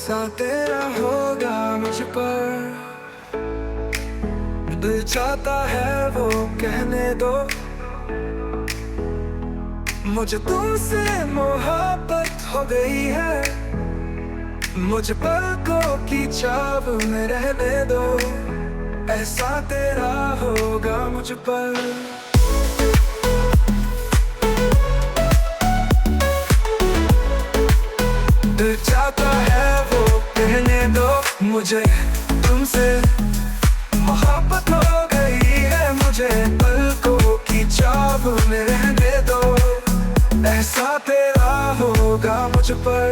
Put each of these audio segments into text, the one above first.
ऐसा तेरा होगा मुझ पर, दिल चाहता है वो कहने दो। मुझे तुमसे मोहब्बत हो गई है, मुझे पलकों की छाव में रहने दो। ऐसा तेरा होगा मुझ पर। दिल चाहता है वो कहने दो, मुझे तुमसे मोहब्बत हो गई है, मुझे पलकों की छाव में रहने दो। ऐसा तेरा होगा मुझ पर।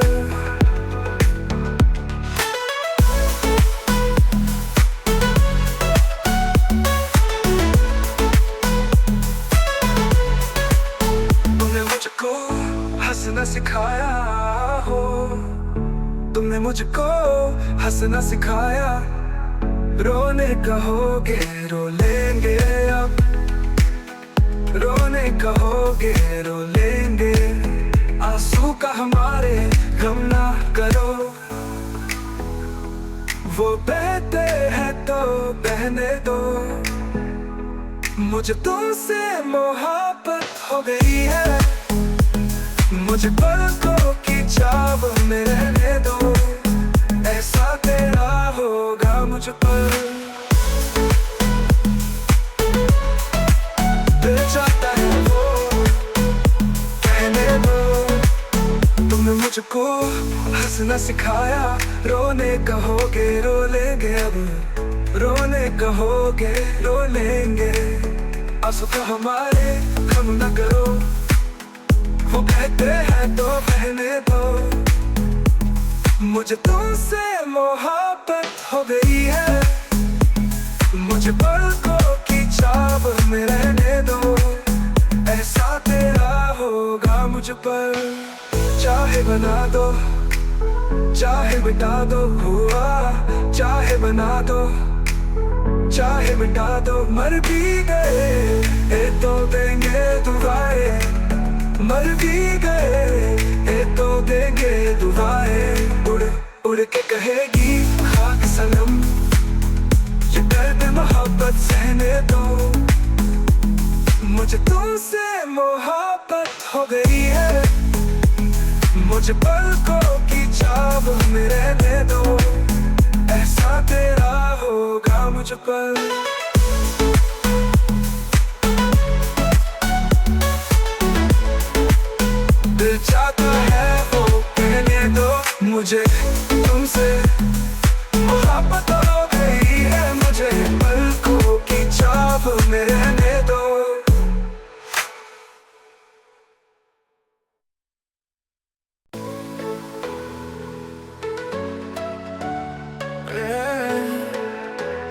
तुमने मुझको हंसना सिखाया हो, तुमने मुझको हंसना सिखाया। रोने कहोगे रो लेंगे अब, रोने कहोगे रो लेंगे। आंसू का हमारे गम ना करो, वो बहते हैं तो बहने दो। मुझे तुमसे मोहब्बत हो गई है, मुझे पलकों की छाव में रहने दो। ऐसा तेरा होगा मुझ पर। दिल चाहता है वो कहने दो, तुमने मुझको हंसना सिखाया। रोने कहोगे रो लेंगे अब, रोने कहोगे रो लेंगे। आंसू का हमारे गम न करो, वो कहते हैं तो बहने दो। मुझे तुमसे मोहब्बत हो गई है, मुझे पलकों की छाव में रहने दो। ऐसा तेरा होगा मुझ पर। चाहे बना दो, चाहे मिटा दो, हुआ चाहे बना दो, चाहे मिटा दो। मर भी गए ये तो देंगे दुआएं, मर भी गए तो देंगे दुआएं। उड़ उड़ के कहेगी खाक सनम, ये दर्द मोहब्बत सहने दो। मुझे तुमसे मोहब्बत हो गई है, मुझे पलकों की छाव में रहने दो। ऐसा तेरा होगा मुझ पर। दिल चाहता है वो कहने दो, मुझे तुमसे मोहब्बत हो गई है, मुझे पलकों की छाव में रहने दो।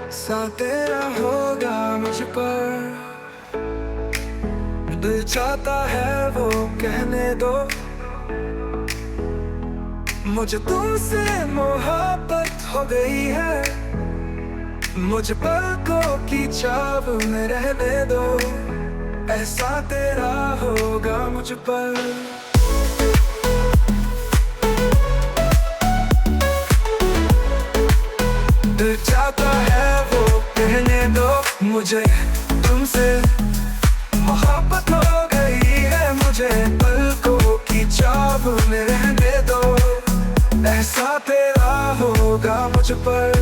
ऐसा तेरा होगा मुझ पर, दिल चाहता है वो कहने दो। मुझे तुमसे मोहब्बत हो गई है, मुझे पलकों की छाव में रहने दो। ऐसा तेरा होगा मुझ पर। दिल चाहता है वो कहने दो, मुझे तुमसे मोहब्बत हो गई है, मुझे पलकों की छाव में रहने दो। ऐसा तेरा होगा मुझ पर।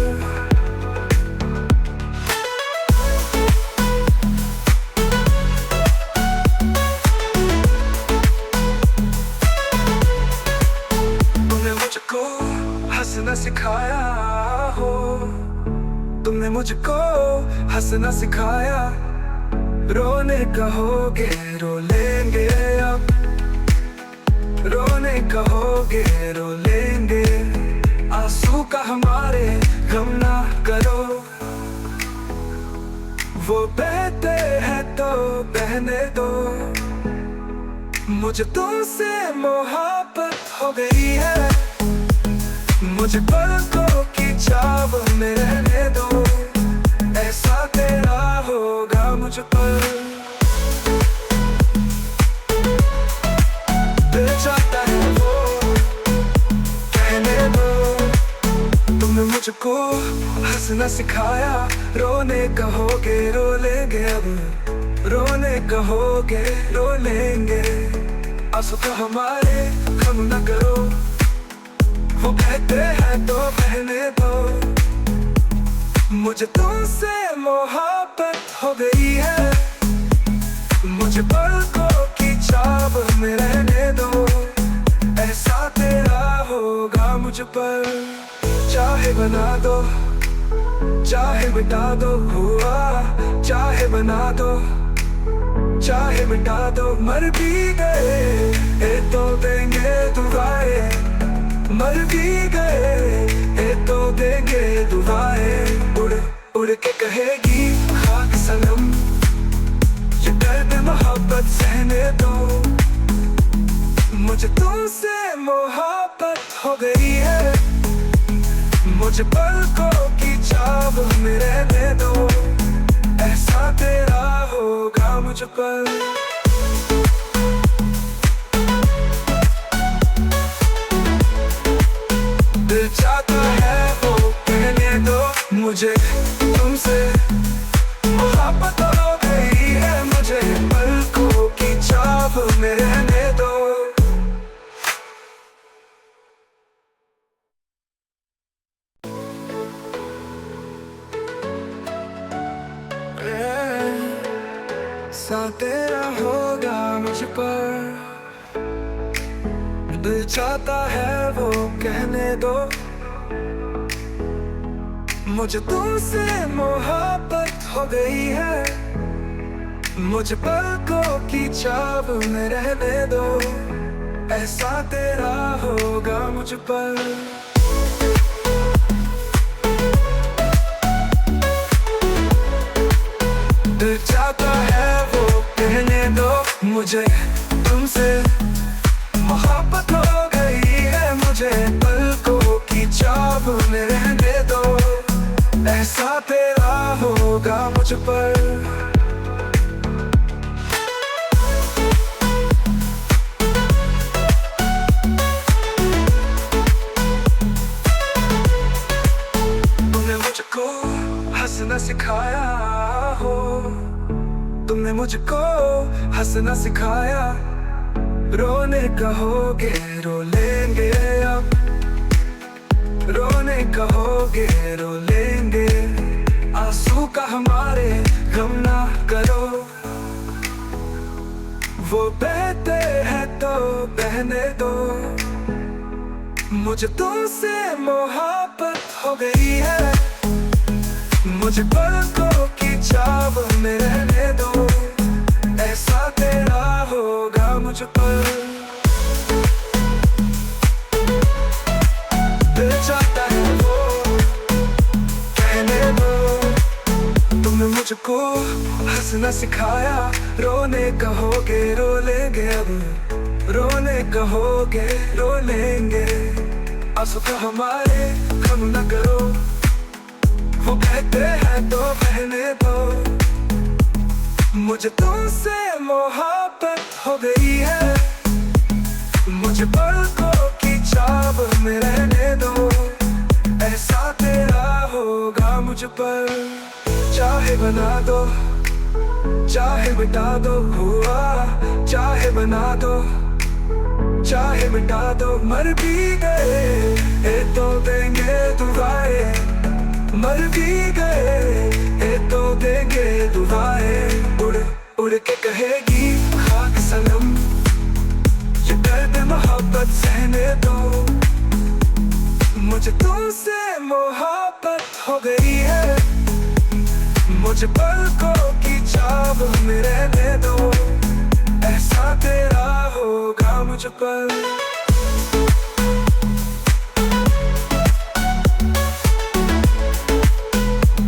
तुमने मुझको हंसना सिखाया हो, तुमने मुझको हंसना सिखाया। रोने कहोगे रो लेंगे अब, रोने कहोगे रो लेंगे। आंसू का हमारे गम ना करो, वो बहते हैं तो बहने दो। मुझे तुमसे मोहब्बत हो गई है, मुझे पलकों की छाव में रहने दो। ऐसा तेरा होगा मुझ पर। दिल चाहता है वो कहने दो, मुझको हंसना सिखाया, रोने कहोगे रो लेंगे अब, रोने कहोगे रो लेंगे। आंसू का हमारे कम न करो, वो कहते हैं तो बहने दो। मुझे तुमसे मोहब्बत हो गई है, मुझे पलकों की चाव में रहने दो। ऐसा तेरा होगा मुझ पर, चाहे बना दो चाहे मिटा दो, हुआ चाहे बना दो चाहे मिटा दो। मर भी गए तो देंगे दुआएं, मर भी गए तो देंगे दुआएं। उड़ उड़ के कहेगी खाक सनम, ये दर्द मोहब्बत सहने दो। मुझे तुमसे मोहब्बत हो गई है, मुझे पलकों की चाव में रहने दो। ऐसा तेरा होगा मुझ पर। दिल चाहता है वो कहने दो, मुझे तुमसे मोहब्बत हो गई है, मुझे पलकों की चाव में रहने दो। सा तेरा होगा मुझ पर, दिल चाहता है वो कहने दो, मुझे तुमसे मोहब्बत हो गई है, मुझे पलकों की चाव में रहने दो। ऐसा तेरा होगा मुझ पर। दिल चाहता है वो कहने दो, मुझे तुमसे मोहब्बत हो गई है, मुझे पलकों की चाव में रहने दो। ऐसा तेरा होगा मुझ पर। तुमने मुझको हंसना सिखाया हो, तुमने मुझको हंसना सिखाया। रोने कहोगे रो लेंगे अब, रोने कहोगे रो लेंगे। आंसू का हमारे गम ना करो, वो बहते हैं तो बहने दो। मुझे तुमसे मोहब्बत हो गई है, मुझे पलकों की चाव में रहने दो। ऐसा तेरा होगा मुझ पर। दिल चाहता है वो कहने दो, तुमने मुझको हंसना सिखाया। रोने कहोगे रो लेंगे अब, रोने कहोगे रो लेंगे। आंसू का हमारे कम न करो, वो कहते हैं तो बहने दो। मुझे तुमसे मोहब्बत हो गई है, मुझे पलकों की चाव में रहने दो। ऐसा तेरा होगा मुझ पर, चाहे बना दो चाहे मिटा दो, हुआ चाहे बना दो चाहे मिटा दो। मर भी गए तो देंगे दुआएं, मर भी गए तो देंगे दुआएं। उड़ उड़ के कहेगी खाक सनम, ये दर्द मोहब्बत सहने दो। मुझे तुमसे मोहब्बत हो गई है, मुझे पलकों की चाव में रहने दो। ऐसा तेरा होगा मुझ पर।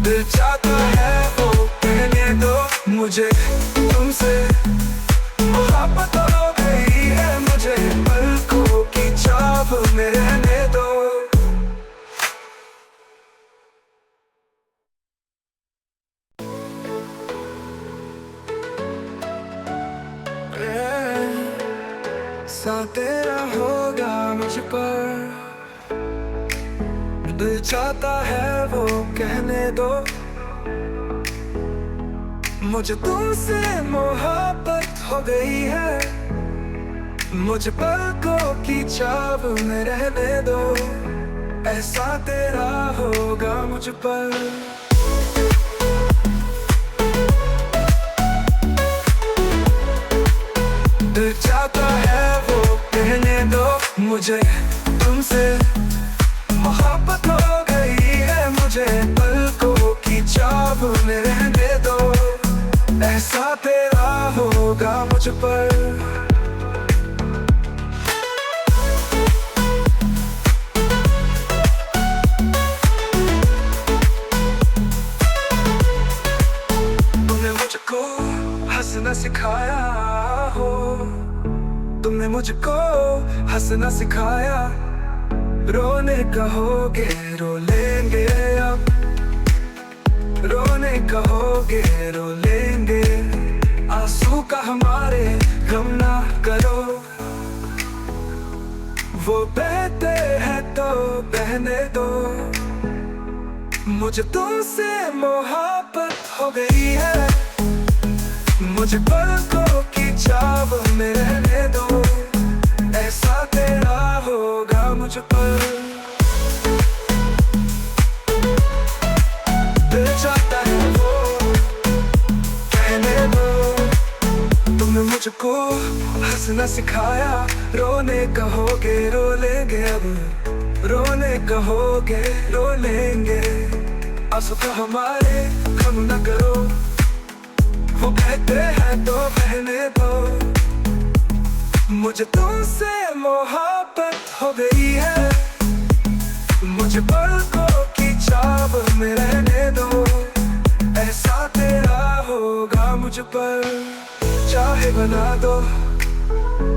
दिल चाहता है वो कहने दो, मुझे तुमसे मोहब्बत हो गई है, मुझे पलकों की चाव में रहने दो। ऐसा तेरा होगा मुझ पर, दिल चाहता है वो कहने दो, मुझे तुमसे मोहब्बत हो गई है। मुझे पलकों की छाव में रहने दो, ऐसा तेरा होगा मुझ पर। दिल चाहता है वो कहने दो, मुझे तुमसे मोहब्बत हो गई है। मुझे पलकों की छाव में रहने दो, ऐसा तेरा होगा मुझ पर। तुमने मुझको हंसना सिखाया हो, तुमने मुझको हंसना सिखाया। रोने कहोगे रो लेंगे अब, रोने कहोगे रो लेंगे। आंसू का हमारे गम ना करो, वो बहते हैं तो बहने दो। मुझे तुमसे मोहब्बत हो गई है। मुझे पलकों की छाव में रहने दो, ऐसा तेरा होगा मुझ पर। दिल चाहता है वो कहने दो, तुमने मुझको हंसना सिखाया। रोने कहोगे रो लेंगे अब, रोने कहोगे रो लेंगे। आंसू तो हमारे कम न करो, वो बहते हैं तो बहने दो। मुझे तुमसे मोहब्बत हो गई है। मुझे पलकों की छाव में रहने दो, ऐसा तेरा होगा मुझ पर। चाहे बना दो,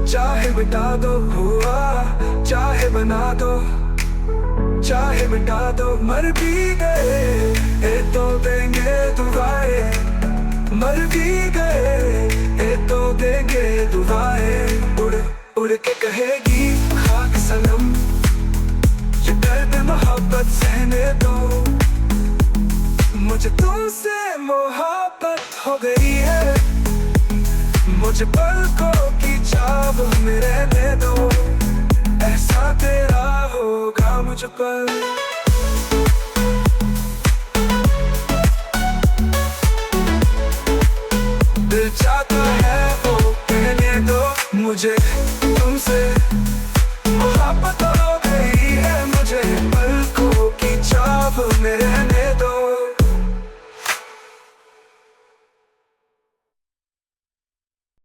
चाहे मिटा दो, हुआ चाहे बना दो, चाहे मिटा दो। मर भी गए ये तो देंगे दुआएं, मर भी गए ये तो देंगे दुआएं। उड़ उड़ के कहेगी खाक सनम, ये दर्द मोहब्बत सहने दो। मुझे तुमसे मोहब्बत हो गई है। मुझे पलकों की छाव में रहने दो, ऐसा तेरा होगा मुझ पर। दिल चाहता है वो कहने दो, मुझे तुमसे